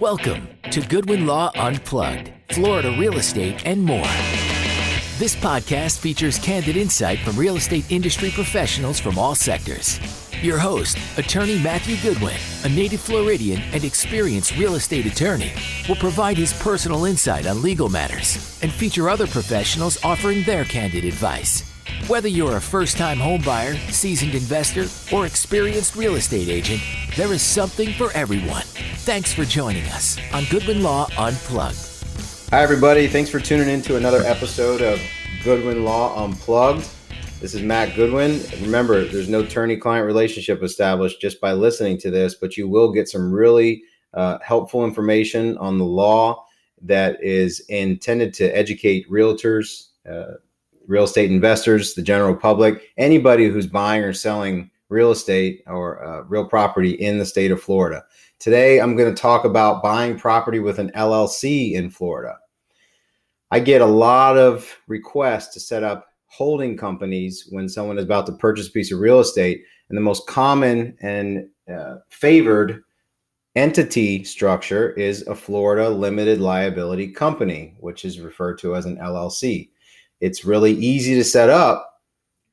Welcome to Goodwin Law Unplugged, Florida real estate and more. This podcast features candid insight from real estate industry professionals from all sectors. Your host, attorney Matthew Goodwin, a native Floridian and experienced real estate attorney, will provide his personal insight on legal matters and feature other professionals offering their candid advice. Whether you're a first-time homebuyer, seasoned investor, or experienced real estate agent, there is something for everyone. Thanks for joining us on Goodwin Law Unplugged. Hi, everybody. Thanks for tuning in to another episode of Goodwin Law Unplugged. This is Matt Goodwin. Remember, there's no attorney-client relationship established just by listening to this, but you will get some really helpful information on the law that is intended to educate realtors, real estate investors, the general public, anybody who's buying or selling real estate or real property in the state of Florida. Today, I'm going to talk about buying property with an LLC in Florida. I get a lot of requests to set up holding companies when someone is about to purchase a piece of real estate. And the most common and favored entity structure is a Florida limited liability company, which is referred to as an LLC. It's really easy to set up.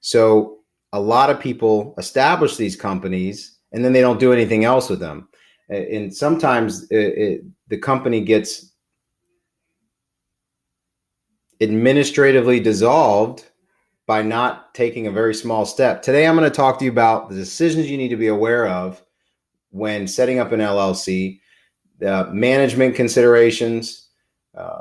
So a lot of people establish these companies and then they don't do anything else with them. And sometimes the company gets administratively dissolved by not taking a very small step. Today, I'm going to talk to you about the decisions you need to be aware of when setting up an LLC, management considerations,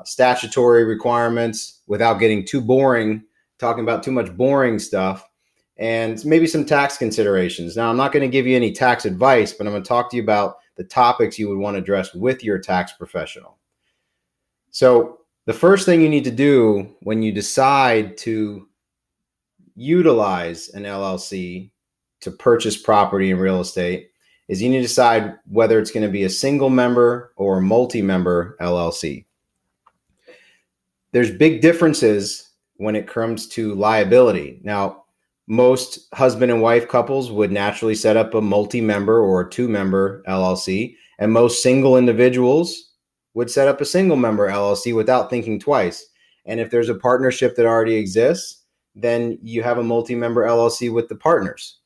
statutory requirements, without getting too boring, talking about too much boring stuff, and maybe some tax considerations. Now, I'm not going to give you any tax advice, but I'm going to talk to you about the topics you would want to address with your tax professional. So the first thing you need to do when you decide to utilize an LLC to purchase property in real estate is you need to decide whether it's going to be a single member or a multi-member LLC. There's big differences when it comes to liability. Now, most husband and wife couples would naturally set up a multi-member or a two-member LLC, and most single individuals would set up a single-member LLC without thinking twice. And if there's a partnership that already exists, then you have a multi-member LLC with the partners.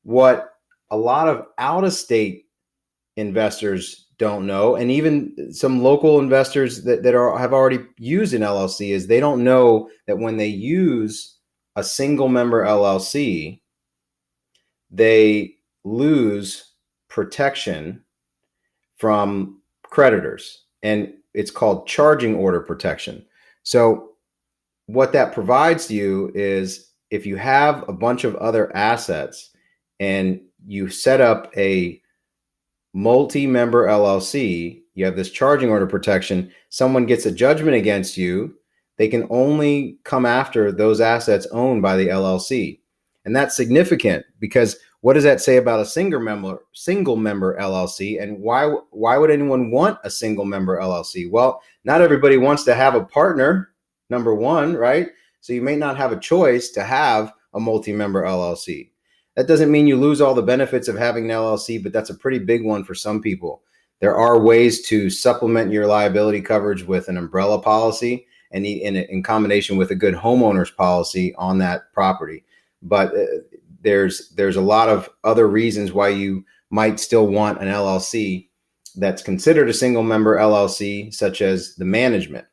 What a lot of out-of-state investors don't know, and even some local investors that have already used an LLC, is they don't know that when they use a single member LLC, they lose protection from creditors, and it's called charging order protection. So what that provides you is if you have a bunch of other assets and you set up a multi-member LLC, you have this charging order protection. Someone gets a judgment against you, they can only come after those assets owned by the LLC. And that's significant because what does that say about a single member LLC? And why would anyone want a single member LLC? Well, not everybody wants to have a partner, number one, right? So you may not have a choice to have a multi-member LLC. That doesn't mean you lose all the benefits of having an LLC, but that's a pretty big one for some people. There are ways to supplement your liability coverage with an umbrella policy and in combination with a good homeowner's policy on that property. But there's a lot of other reasons why you might still want an LLC that's considered a single member LLC, such as the management.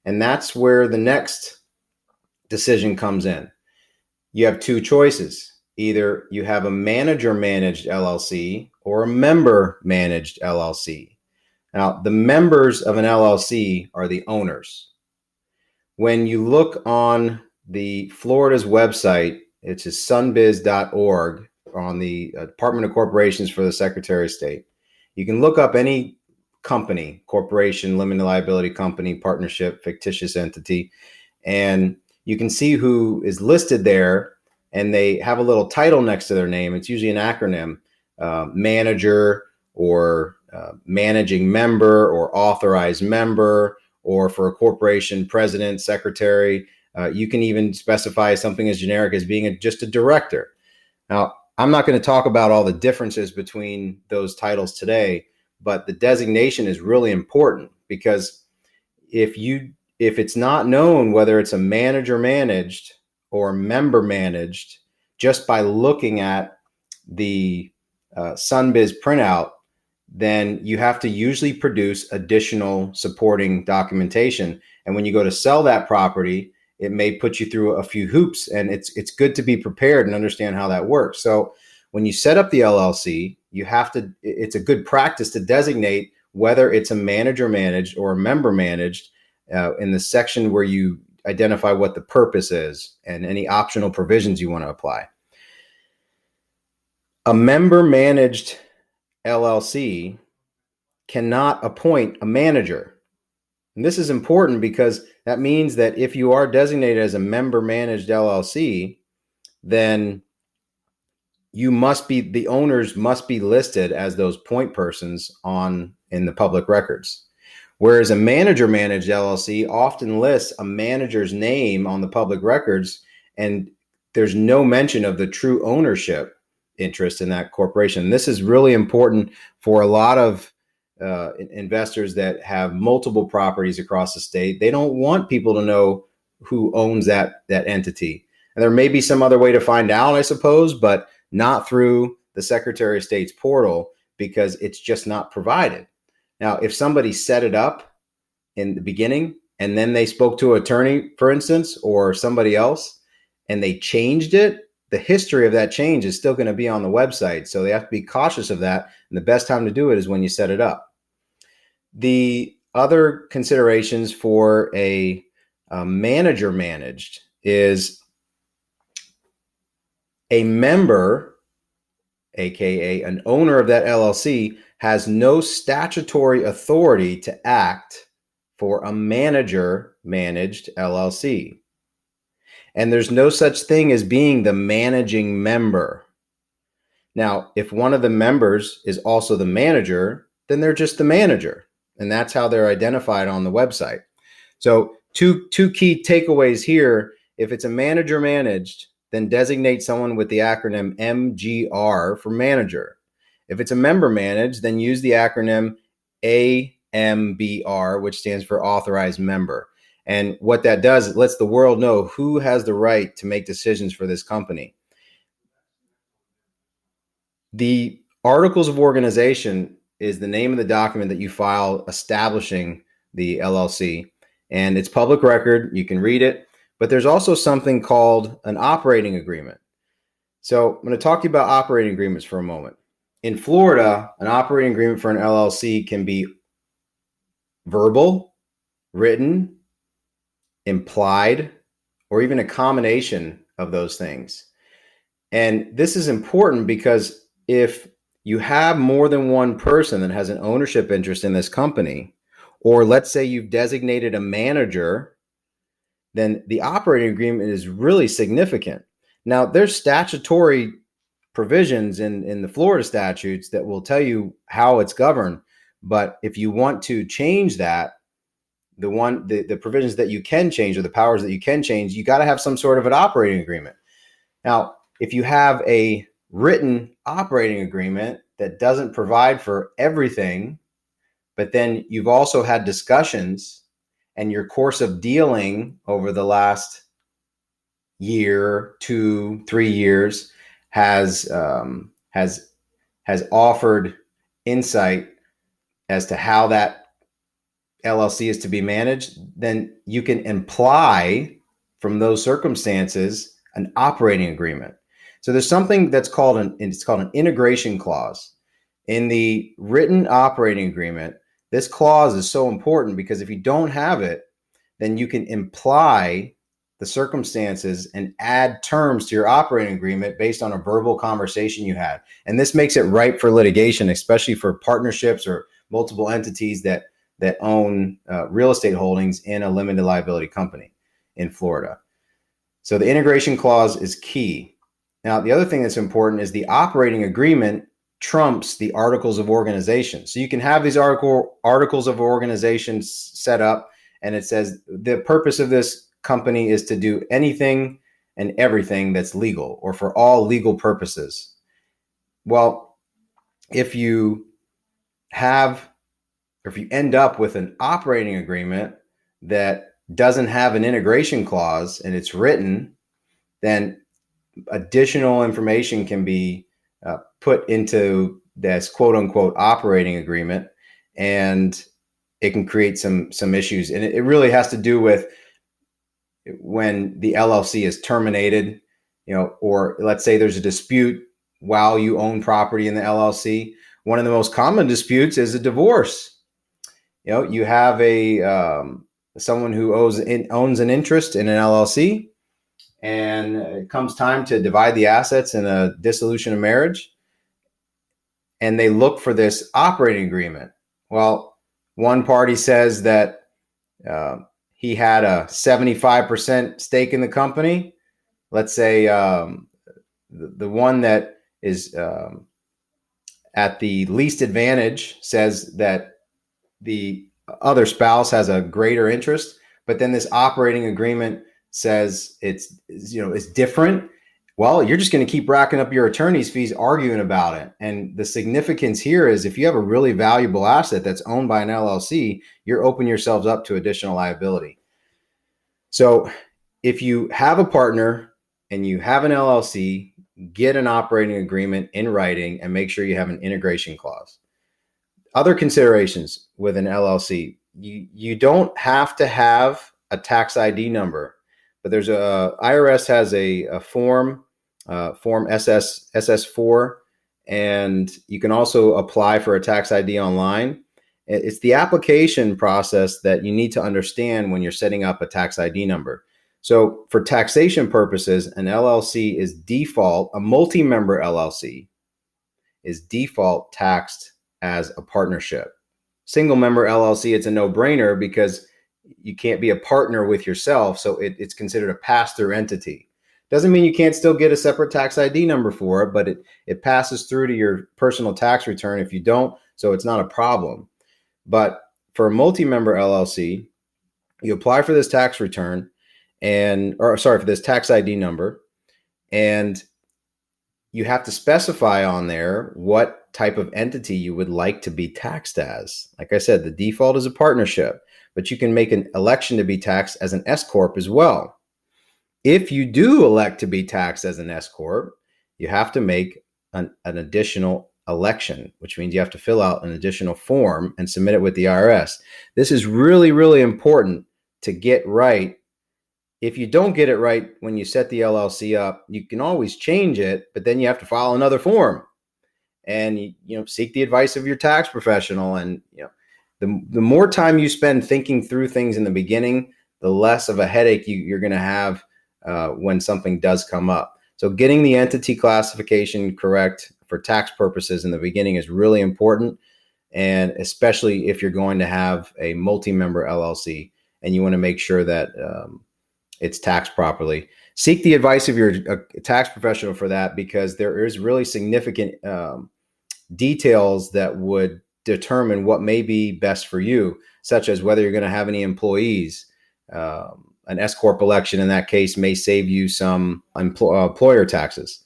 And that's where the next decision comes in. You have two choices. Either you have a manager managed LLC or a member managed LLC. Now, the members of an LLC are the owners. When you look on the Florida's website, it's sunbiz.org on the Department of Corporations for the Secretary of State. You can look up any company, corporation, limited liability company, partnership, fictitious entity, and you can see who is listed there, and they have a little title next to their name. It's usually an acronym, manager or managing member or authorized member, or for a corporation, president, secretary. You can even specify something as generic as being just a director. Now, I'm not going to talk about all the differences between those titles today, but the designation is really important, because if it's not known whether it's a manager managed or member managed just by looking at the Sunbiz printout, then you have to usually produce additional supporting documentation. And when you go to sell that property, it may put you through a few hoops, and it's good to be prepared and understand how that works. So when you set up the LLC, it's a good practice to designate whether it's a manager managed or a member managed in the section where you identify what the purpose is and any optional provisions you want to apply. A member managed LLC cannot appoint a manager. And this is important because that means that if you are designated as a member managed LLC, then the owners must be listed as those point persons in the public records. Whereas a manager managed LLC often lists a manager's name on the public records, and there's no mention of the true ownership interest in that corporation. This is really important for a lot of investors that have multiple properties across the state. They don't want people to know who owns that entity. And there may be some other way to find out, I suppose, but not through the Secretary of State's portal, because it's just not provided. Now, if somebody set it up in the beginning and then they spoke to an attorney, for instance, or somebody else, and they changed it, the history of that change is still going to be on the website. So they have to be cautious of that. And the best time to do it is when you set it up. The other considerations for a manager managed is a member, aka an owner of that LLC, has no statutory authority to act for a manager managed LLC. And there's no such thing as being the managing member. Now, if one of the members is also the manager, then they're just the manager. And that's how they're identified on the website. So two key takeaways here. If it's a manager managed, then designate someone with the acronym MGR for manager. If it's a member managed, then use the acronym AMBR, which stands for authorized member. And what that does, it lets the world know who has the right to make decisions for this company. The Articles of Organization is the name of the document that you file establishing the LLC. And it's public record. You can read it. But there's also something called an operating agreement. So I'm going to talk to you about operating agreements for a moment. In Florida, an operating agreement for an LLC can be verbal, written, implied, or even a combination of those things. And this is important because if you have more than one person that has an ownership interest in this company, or let's say you've designated a manager, then the operating agreement is really significant. Now, there's statutory provisions in the Florida statutes that will tell you how it's governed. But if you want to change that, the provisions that you can change, or the powers that you can change, you got to have some sort of an operating agreement. Now, if you have a written operating agreement that doesn't provide for everything, but then you've also had discussions, and your course of dealing over the last year, 2, 3 years has offered insight as to how that LLC is to be managed, then you can imply from those circumstances an operating agreement. So there's something that's called an integration clause. In the written operating agreement, this clause is so important because if you don't have it, then you can imply the circumstances and add terms to your operating agreement based on a verbal conversation you had. And this makes it ripe for litigation, especially for partnerships or multiple entities that own real estate holdings in a limited liability company in Florida. So the integration clause is key. Now, the other thing that's important is the operating agreement trumps the articles of organization. So you can have these articles of organization set up, and it says the purpose of this company is to do anything and everything that's legal, or for all legal purposes. Well, if you have, or if you end up with an operating agreement that doesn't have an integration clause and it's written, then additional information can be put into this quote unquote operating agreement, and it can create some issues. And it really has to do with when the LLC is terminated, or let's say there's a dispute while you own property in the LLC. One of the most common disputes is a divorce. You have someone who owns an interest in an LLC, and it comes time to divide the assets in a dissolution of marriage, and they look for this operating agreement. Well, one party says that he had a 75% stake in the company. Let's say the one that is at the least advantage says that the other spouse has a greater interest, but then this operating agreement says it's different. Well, you're just going to keep racking up your attorney's fees arguing about it. And the significance here is if you have a really valuable asset that's owned by an LLC, you're opening yourselves up to additional liability. So if you have a partner and you have an LLC, get an operating agreement in writing and make sure you have an integration clause. Other considerations with an LLC, you don't have to have a tax ID number, but there's IRS has a form SS4, and you can also apply for a tax ID online. It's the application process that you need to understand when you're setting up a tax ID number. So for taxation purposes, an LLC is default, a multi-member LLC is default taxed as a partnership. Single member LLC, it's a no-brainer because you can't be a partner with yourself, so it's considered a pass-through entity. Doesn't mean you can't still get a separate tax ID number for it, but it passes through to your personal tax return if you don't, so it's not a problem. But for a multi-member LLC, you apply for this tax return for this tax ID number, and you have to specify on there what type of entity you would like to be taxed as. Like I said, the default is a partnership, but you can make an election to be taxed as an S Corp as well. If you do elect to be taxed as an S Corp, you have to make an additional election, which means you have to fill out an additional form and submit it with the IRS. This is really, really important to get right. If you don't get it right when you set the LLC up, you can always change it, but then you have to file another form and seek the advice of your tax professional. And the more time you spend thinking through things in the beginning, the less of a headache you're going to have when something does come up. So getting the entity classification correct for tax purposes in the beginning is really important, and especially if you're going to have a multi-member LLC and you want to make sure that it's taxed properly. Seek the advice of your tax professional for that, because there is really significant details that would determine what may be best for you, such as whether you're going to have any employees. An S Corp election in that case may save you some employer taxes.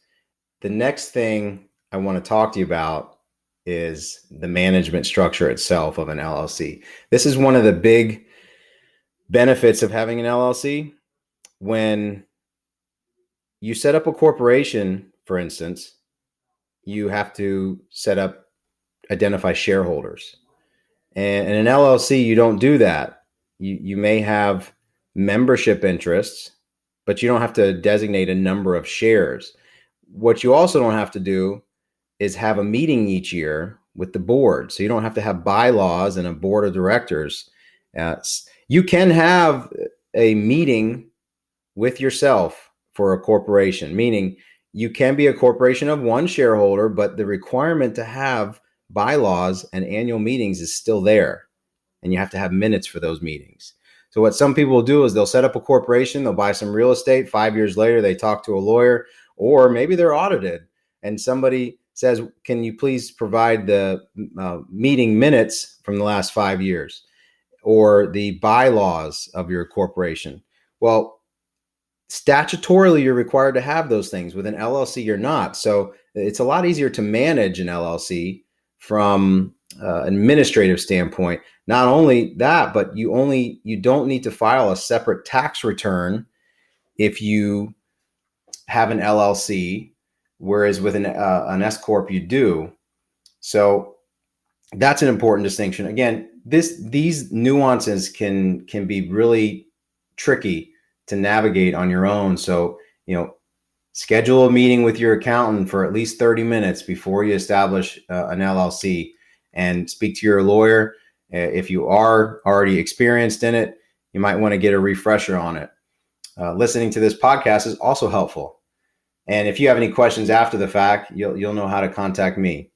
The next thing I want to talk to you about is the management structure itself of an LLC. This is one of the big benefits of having an LLC. When you set up a corporation, for instance, you have to identify shareholders. And in an LLC, you don't do that. You may have membership interests, but you don't have to designate a number of shares. What you also don't have to do is have a meeting each year with the board. So you don't have to have bylaws and a board of directors. You can have a meeting with yourself for a corporation, meaning you can be a corporation of one shareholder, but the requirement to have bylaws and annual meetings is still there, and you have to have minutes for those meetings. So what some people will do is they'll set up a corporation, they'll buy some real estate. 5 years later, they talk to a lawyer, or maybe they're audited, and somebody says, can you please provide the meeting minutes from the last 5 years or the bylaws of your corporation? Well, statutorily, you're required to have those things. With an LLC, you're not. So it's a lot easier to manage an LLC from administrative standpoint. Not only that, but you don't need to file a separate tax return if you have an LLC, whereas with an S corp you do. So that's an important distinction. Again, these nuances can be really tricky to navigate on your own. So, schedule a meeting with your accountant for at least 30 minutes before you establish an LLC, and speak to your lawyer. If you are already experienced in it, you might want to get a refresher on it. Listening to this podcast is also helpful. And if you have any questions after the fact, you'll know how to contact me.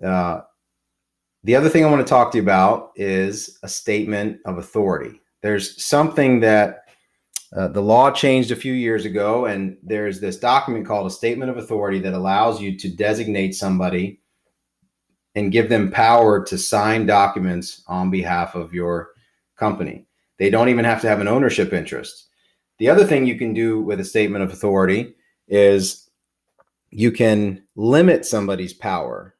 The other thing I want to talk to you about is a statement of authority. There's something that the law changed a few years ago, and there's this document called a statement of authority that allows you to designate somebody and give them power to sign documents on behalf of your company. They don't even have to have an ownership interest. The other thing you can do with a statement of authority is you can limit somebody's power.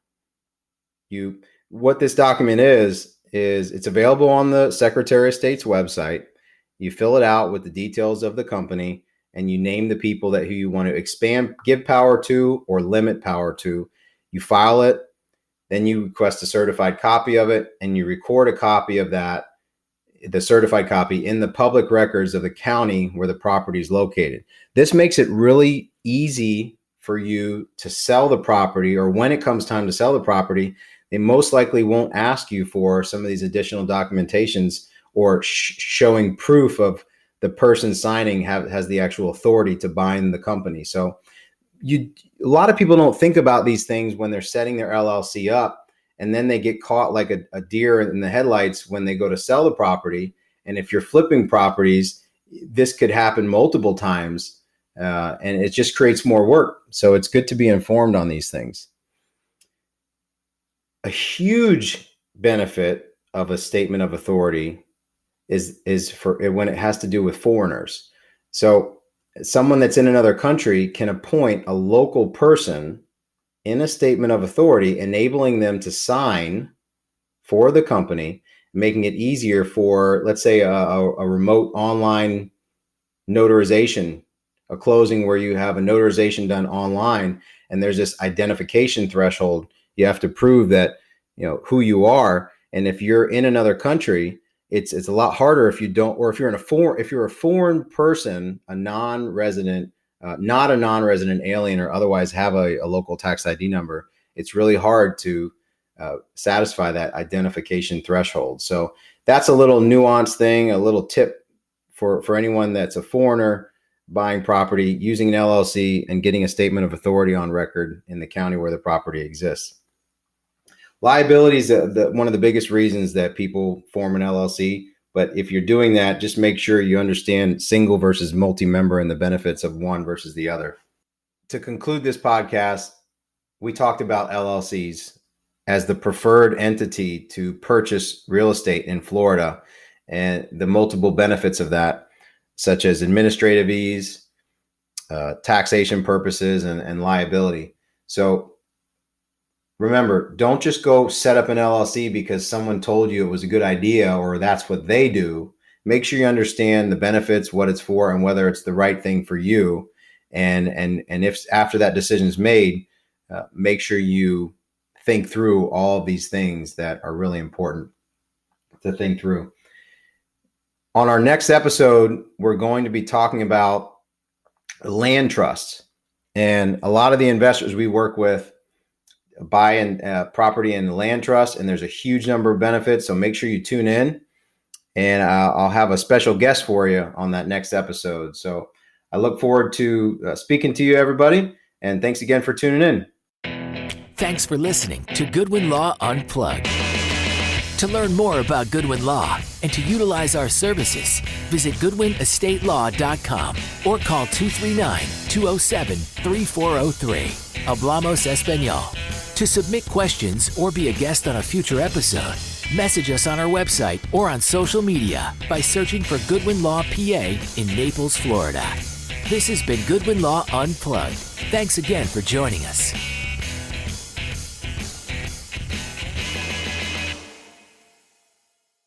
What this document is it's available on the Secretary of State's website. You fill it out with the details of the company, and you name the people who you want to give power to or limit power to. You file it, then you request a certified copy of it, and you record a copy of that, the certified copy, in the public records of the county where the property is located. This makes it really easy for you to sell the property, or when it comes time to sell the property, they most likely won't ask you for some of these additional documentations or showing proof of the person signing has the actual authority to bind the company. So a lot of people don't think about these things when they're setting their LLC up, and then they get caught like a deer in the headlights when they go to sell the property. And if you're flipping properties, this could happen multiple times, and it just creates more work. So it's good to be informed on these things. A huge benefit of a statement of authority is for when it has to do with foreigners. So someone that's in another country can appoint a local person in a statement of authority, enabling them to sign for the company, making it easier for, let's say, a remote online notarization, a closing where you have a notarization done online, and there's this identification threshold. You have to prove that, who you are. And if you're in another country, it's a lot harder if you don't, or if you're a foreign person, a non-resident, not a non-resident alien, or otherwise have a local tax ID number, it's really hard to satisfy that identification threshold. So that's a little nuanced thing, a little tip for anyone that's a foreigner buying property, using an LLC, and getting a statement of authority on record in the county where the property exists. Liability is one of the biggest reasons that people form an LLC. But if you're doing that, just make sure you understand single versus multi-member and the benefits of one versus the other. To conclude this podcast, we talked about LLCs as the preferred entity to purchase real estate in Florida, and the multiple benefits of that, such as administrative ease, taxation purposes, and liability. So remember, don't just go set up an LLC because someone told you it was a good idea or that's what they do. Make sure you understand the benefits, what it's for, and whether it's the right thing for you. And if after that decision is made, make sure you think through all of these things that are really important to think through. On our next episode, we're going to be talking about land trusts. And a lot of the investors we work with buy property in the land trust, and there's a huge number of benefits. So make sure you tune in, and I'll have a special guest for you on that next episode. So I look forward to speaking to you, everybody. And thanks again for tuning in. Thanks for listening to Goodwin Law Unplugged. To learn more about Goodwin Law and to utilize our services, visit GoodwinEstatelaw.com or call 239-207-3403. Hablamos Espanol. To submit questions or be a guest on a future episode, message us on our website or on social media by searching for Goodwin Law PA in Naples, Florida. This has been Goodwin Law Unplugged. Thanks again for joining us.